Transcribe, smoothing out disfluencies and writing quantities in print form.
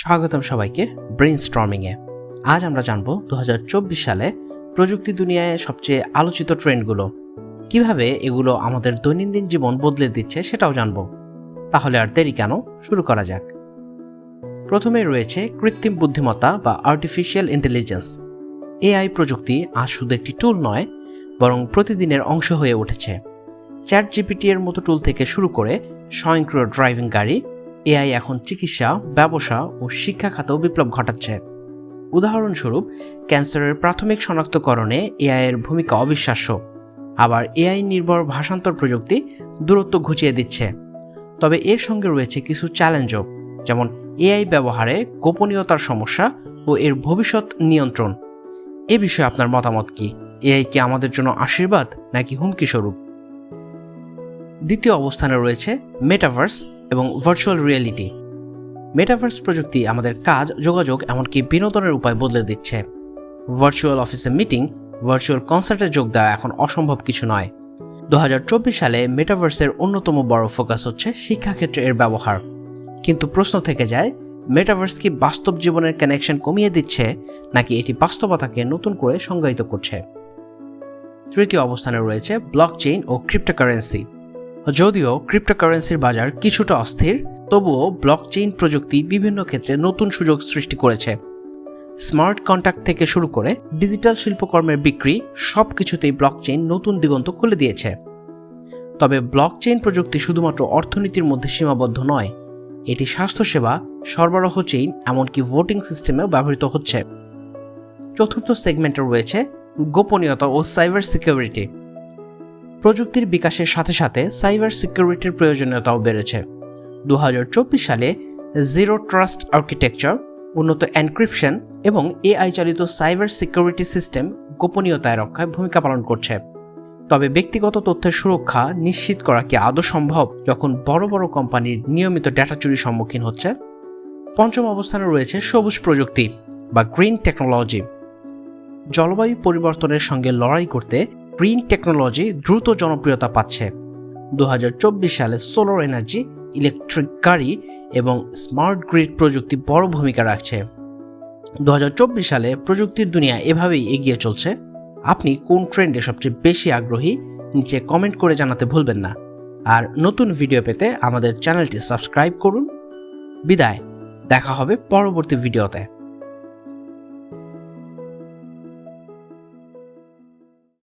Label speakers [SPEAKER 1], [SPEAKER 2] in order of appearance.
[SPEAKER 1] স্বাগতম সবাইকে ব্রেইনস্টর্মিংয়ে। আজ আমরা জানব 2024 সালে প্রযুক্তি দুনিয়ায় সবচেয়ে আলোচিত ট্রেন্ডগুলো, কিভাবে এগুলো আমাদের দৈনন্দিন জীবন বদলে দিচ্ছে সেটাও জানব। তাহলে আর দেরি কেন, শুরু করা যাক। প্রথমে রয়েছে কৃত্রিম বুদ্ধিমত্তা বা আর্টিফিশিয়াল ইন্টেলিজেন্স। এআই প্রযুক্তি আজ শুধু একটি টুল নয়, বরং প্রতিদিনের অংশ হয়ে উঠেছে। চ্যাট জিপিটি এর মতো টুল থেকে শুরু করে স্বয়ংক্রিয় ড্রাইভিং গাড়ি, এআই এখন চিকিৎসা, ব্যবসা ও শিক্ষা খাতেও বিপ্লব ঘটাচ্ছে। উদাহরণস্বরূপ, ক্যান্সারের প্রাথমিক শনাক্তকরণে এআই এর ভূমিকা অবিশ্বাস্য। আবার এআই নির্ভর ভাষান্তর প্রযুক্তি দূরত্ব ঘুচিয়ে দিচ্ছে। তবে এর সঙ্গে রয়েছে কিছু চ্যালেঞ্জও, যেমন এআই ব্যবহারে গোপনীয়তার সমস্যা ও এর ভবিষ্যৎ নিয়ন্ত্রণ। এ বিষয়ে আপনার মতামত কি? এআই কি আমাদের জন্য আশীর্বাদ নাকি হুমকি স্বরূপ? দ্বিতীয় অবস্থানে রয়েছে মেটাভার্স এবং ভার্চুয়াল রিয়েলিটি। মেটাভার্স প্রযুক্তি আমাদের কাজ, যোগাযোগ, এমনকি বিনোদনের উপায় বদলে দিচ্ছে। ভার্চুয়াল অফিসে মিটিং, ভার্চুয়াল কনসার্টে যোগ দেওয়া এখন অসম্ভব কিছু নয়। 2024 সালে মেটাভার্সের অন্যতম বড় ফোকাস হচ্ছে শিক্ষাক্ষেত্রে এর ব্যবহার। কিন্তু প্রশ্ন থেকে যায়, মেটাভার্স কি বাস্তব জীবনের কানেকশন কমিয়ে দিচ্ছে, নাকি এটি বাস্তবতাকে নতুন করে সংজ্ঞায়িত করছে? তৃতীয় অবস্থানে রয়েছে ব্লকচেইন ও ক্রিপ্টোকারেন্সি। যদিও ক্রিপ্টোকারেন্সির বাজার কিছুটা অস্থির, তবুও ব্লকচেইন প্রযুক্তি বিভিন্ন ক্ষেত্রে নতুন সুযোগ সৃষ্টি করেছে। স্মার্ট কন্ট্রাক্ট থেকে শুরু করে ডিজিটাল শিল্পকর্মের বিক্রি, সবকিছুতেই ব্লকচেইন নতুন দিগন্ত খুলে দিয়েছে। তবে ব্লকচেইন প্রযুক্তি শুধুমাত্র অর্থনীতির মধ্যে সীমাবদ্ধ নয়, এটি স্বাস্থ্যসেবা, সরবরাহ চেইন, এমনকি ভোটিং সিস্টেমেও ব্যবহৃত হচ্ছে। চতুর্থ সেগমেন্টে রয়েছে গোপনীয়তা ও সাইবার সিকিউরিটি। প্রযুক্তির বিকাশের সাথে সাথে সাইবার সিকিউরিটির প্রয়োজনীয়তাও বেড়েছে। 2024 সালে জিরো ট্রাস্ট আর্কিটেকচার, উন্নত এনক্রিপশন এবং এআই চালিত সাইবার সিকিউরিটি সিস্টেম গোপনীয়তায় রক্ষায় ভূমিকা পালন করছে। তবে ব্যক্তিগত তথ্যের সুরক্ষা নিশ্চিত করা কি আদৌ সম্ভব, যখন বড় বড় কোম্পানির নিয়মিত ডেটা চুরির সম্মুখীন হচ্ছে? পঞ্চম অবস্থানে রয়েছে সবুজ প্রযুক্তি বা গ্রিন টেকনোলজি। জলবায়ু পরিবর্তনের সঙ্গে লড়াই করতে গ্রিন টেকনোলজি দ্রুত জনপ্রিয়তা পাচ্ছে। 2024 সালে সোলার এনার্জি, ইলেকট্রিক গাড়ি এবং স্মার্ট গ্রিড প্রযুক্তি বড় ভূমিকা রাখছে। 2024 সালে প্রযুক্তির দুনিয়া এভাবেই এগিয়ে চলছে। আপনি কোন ট্রেন্ডে সবচেয়ে বেশি আগ্রহী, নিচে কমেন্ট করে জানাতে ভুলবেন না। আর নতুন ভিডিও পেতে আমাদের চ্যানেলটি সাবস্ক্রাইব করুন। বিদায়, দেখা হবে পরবর্তী ভিডিওতে।